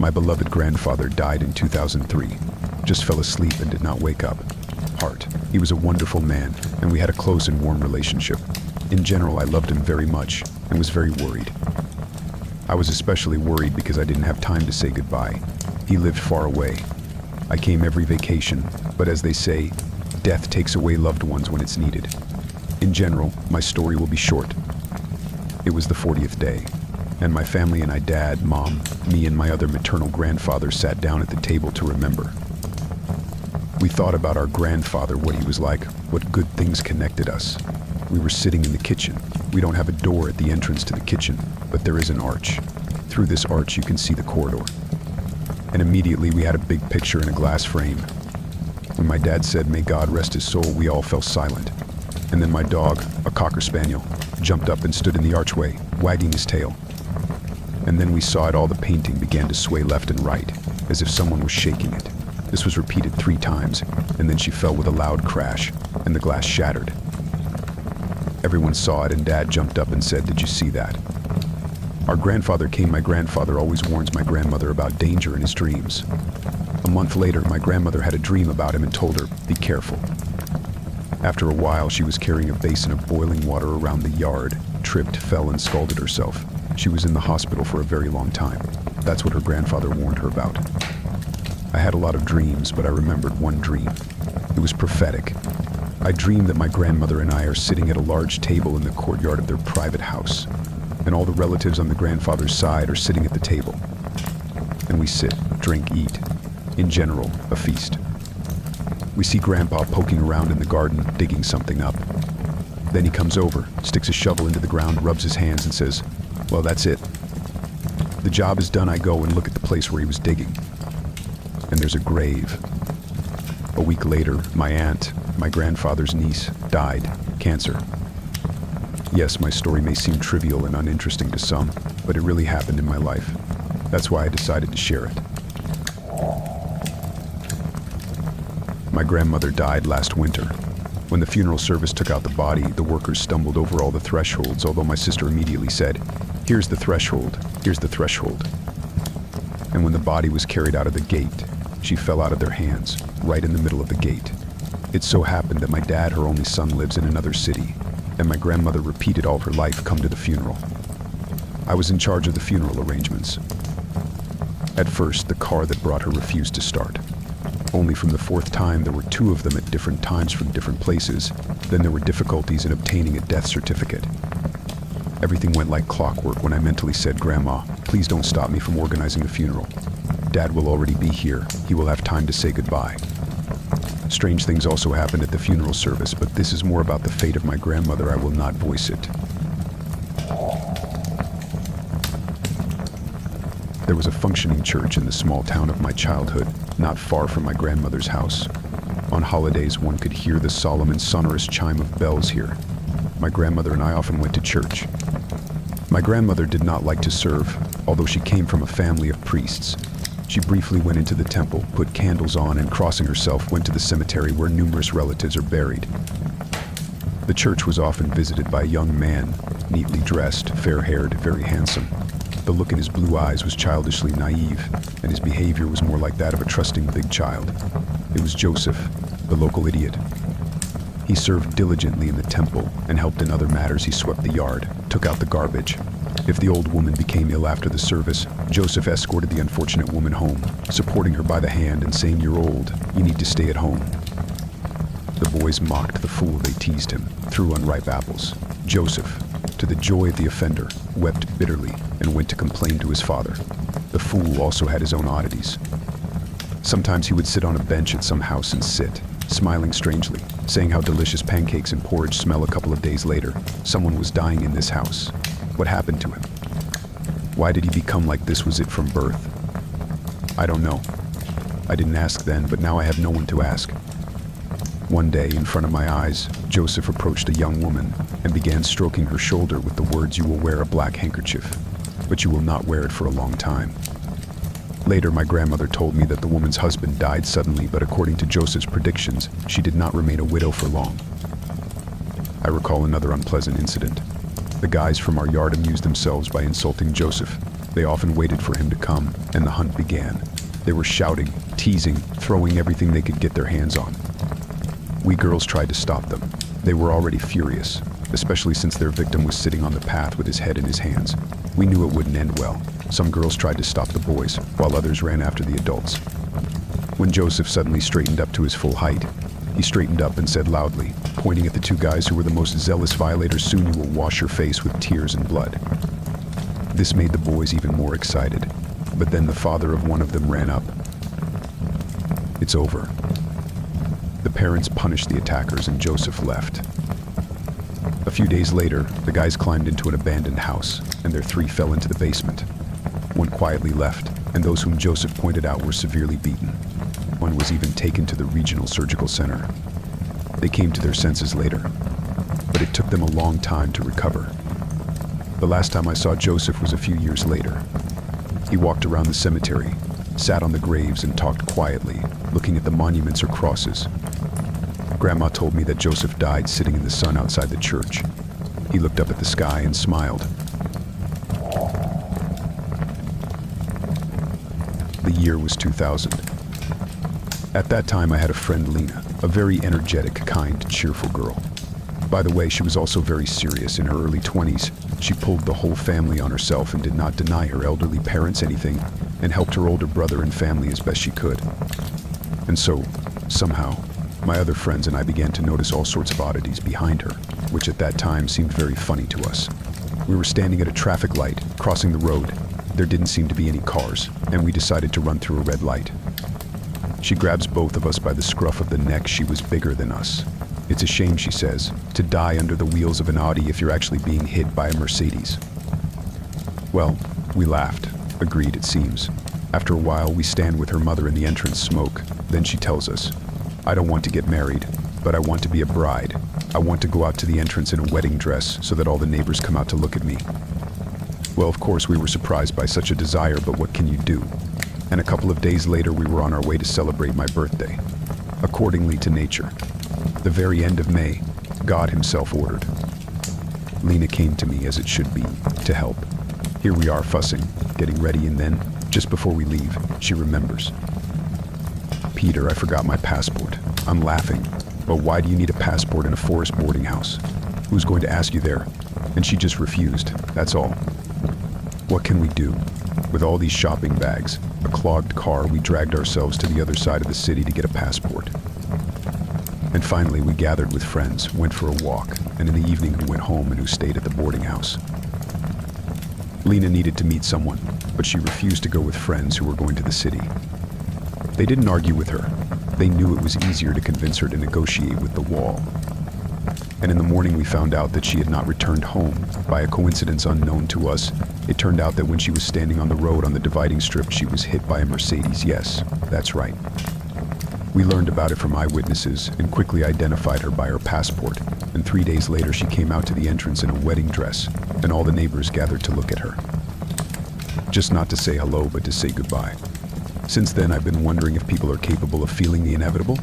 My beloved grandfather died in 2003. Just fell asleep and did not wake up. Heart. He was a wonderful man, and we had a close and warm relationship. In general, I loved him very much and was very worried. I was especially worried because I didn't have time to say goodbye. He lived far away. I came every vacation, but as they say, death takes away loved ones when it's needed. In general, my story will be short. It was the 40th day, and my family and I, Dad, Mom, me and my other maternal grandfather sat down at the table to remember. We thought about our grandfather, what he was like, what good things connected us. We were sitting in the kitchen. We don't have a door at the entrance to the kitchen, but there is an arch. Through this arch you can see the corridor. And immediately we had a big picture in a glass frame. When my dad said, "May God rest his soul," we all fell silent. And then my dog, a Cocker Spaniel, jumped up and stood in the archway, wagging his tail. And then we saw it all, the painting began to sway left and right, as if someone was shaking it. This was repeated 3 times, and then she fell with a loud crash, and the glass shattered. Everyone saw it, and Dad jumped up and said, "Did you see that?" Our grandfather came. My grandfather always warns my grandmother about danger in his dreams. A month later, my grandmother had a dream about him and told her, "Be careful." After a while, she was carrying a basin of boiling water around the yard, tripped, fell, and scalded herself. She was in the hospital for a very long time. That's what her grandfather warned her about. I had a lot of dreams, but I remembered one dream. It was prophetic. I dreamed that my grandmother and I are sitting at a large table in the courtyard of their private house, and all the relatives on the grandfather's side are sitting at the table. And we sit, drink, eat. In general, a feast. We see Grandpa poking around in the garden, digging something up. Then he comes over, sticks a shovel into the ground, rubs his hands, and says, "Well, that's it. The job is done." I go and look at the place where he was digging. And there's a grave. A week later, my aunt, my grandfather's niece, died, cancer. Yes, my story may seem trivial and uninteresting to some, but it really happened in my life. That's why I decided to share it. My grandmother died last winter. When the funeral service took out the body, the workers stumbled over all the thresholds, although my sister immediately said, "Here's the threshold, here's the threshold." And when the body was carried out of the gate, she fell out of their hands, right in the middle of the gate. It so happened that my dad, her only son, lives in another city, and my grandmother repeated all her life, "Come to the funeral." I was in charge of the funeral arrangements. At first, the car that brought her refused to start. Only from the 4th time, there were 2 of them at different times from different places. Then there were difficulties in obtaining a death certificate. Everything went like clockwork when I mentally said, "Grandma, please don't stop me from organizing the funeral. Dad will already be here. He will have time to say goodbye." Strange things also happened at the funeral service, but this is more about the fate of my grandmother. I will not voice it. There was a functioning church in the small town of my childhood, not far from my grandmother's house. On holidays, one could hear the solemn and sonorous chime of bells here. My grandmother and I often went to church. My grandmother did not like to serve, although she came from a family of priests. She briefly went into the temple, put candles on, and crossing herself, went to the cemetery where numerous relatives are buried. The church was often visited by a young man, neatly dressed, fair-haired, very handsome. The look in his blue eyes was childishly naive, and his behavior was more like that of a trusting big child. It was Joseph, the local idiot. He served diligently in the temple and helped in other matters. He swept the yard, took out the garbage. If the old woman became ill after the service, Joseph escorted the unfortunate woman home, supporting her by the hand and saying, "You're old, you need to stay at home." The boys mocked the fool, they teased him, threw unripe apples. Joseph, to the joy of the offender, wept bitterly and went to complain to his father. The fool also had his own oddities. Sometimes he would sit on a bench at some house and sit, smiling strangely, saying how delicious pancakes and porridge smell. A couple of days later, someone was dying in this house. What happened to him? Why did he become like this? Was it from birth? I don't know. I didn't ask then, but now I have no one to ask. One day, in front of my eyes, Joseph approached a young woman and began stroking her shoulder with the words, "You will wear a black handkerchief, but you will not wear it for a long time." Later, my grandmother told me that the woman's husband died suddenly, but according to Joseph's predictions, she did not remain a widow for long. I recall another unpleasant incident. The guys from our yard amused themselves by insulting Joseph. They often waited for him to come, and the hunt began. They were shouting, teasing, throwing everything they could get their hands on. We girls tried to stop them. They were already furious, especially since their victim was sitting on the path with his head in his hands. We knew it wouldn't end well. Some girls tried to stop the boys, while others ran after the adults. When Joseph suddenly straightened up to his full height, he straightened up and said loudly, pointing at the two guys who were the most zealous violators, "Soon you will wash your face with tears and blood." This made the boys even more excited, but then the father of one of them ran up. It's over. The parents punished the attackers and Joseph left. A few days later, the guys climbed into an abandoned house, and their three fell into the basement. One quietly left, and those whom Joseph pointed out were severely beaten. One was even taken to the regional surgical center. They came to their senses later, but it took them a long time to recover. The last time I saw Joseph was a few years later. He walked around the cemetery, sat on the graves and talked quietly, looking at the monuments or crosses. Grandma told me that Joseph died sitting in the sun outside the church. He looked up at the sky and smiled. The year was 2000. At that time I had a friend, Lena, a very energetic, kind, cheerful girl. By the way, she was also very serious. In her early 20s, she pulled the whole family on herself and did not deny her elderly parents anything, and helped her older brother and family as best she could. And so, somehow, my other friends and I began to notice all sorts of oddities behind her, which at that time seemed very funny to us. We were standing at a traffic light, crossing the road. There didn't seem to be any cars, and we decided to run through a red light. She grabs both of us by the scruff of the neck. She was bigger than us. It's a shame, she says, to die under the wheels of an Audi if you're actually being hit by a Mercedes. Well, we laughed. Agreed, it seems. After a while, we stand with her mother in the entrance, smoke. Then she tells us, "I don't want to get married, but I want to be a bride. I want to go out to the entrance in a wedding dress so that all the neighbors come out to look at me." Well, of course, we were surprised by such a desire, but what can you do? And a couple of days later, we were on our way to celebrate my birthday. Accordingly to nature, the very end of May, God himself ordered. Lena came to me, as it should be, to help. Here we are fussing, getting ready, and then, just before we leave, she remembers. "Peter, I forgot my passport." I'm laughing. "But why do you need a passport in a forest boarding house? Who's going to ask you there?" And she just refused, that's all. What can we do? With all these shopping bags, a clogged car, we dragged ourselves to the other side of the city to get a passport. And finally, we gathered with friends, went for a walk, and in the evening who went home and who stayed at the boarding house. Lena needed to meet someone, but she refused to go with friends who were going to the city. They didn't argue with her. They knew it was easier to convince her to negotiate with the wall. And in the morning we found out that she had not returned home. By a coincidence unknown to us, it turned out that when she was standing on the road on the dividing strip, she was hit by a Mercedes. Yes, that's right. We learned about it from eyewitnesses and quickly identified her by her passport, and 3 days later she came out to the entrance in a wedding dress, and all the neighbors gathered to look at her. Just not to say hello, but to say goodbye. Since then, I've been wondering if people are capable of feeling the inevitable.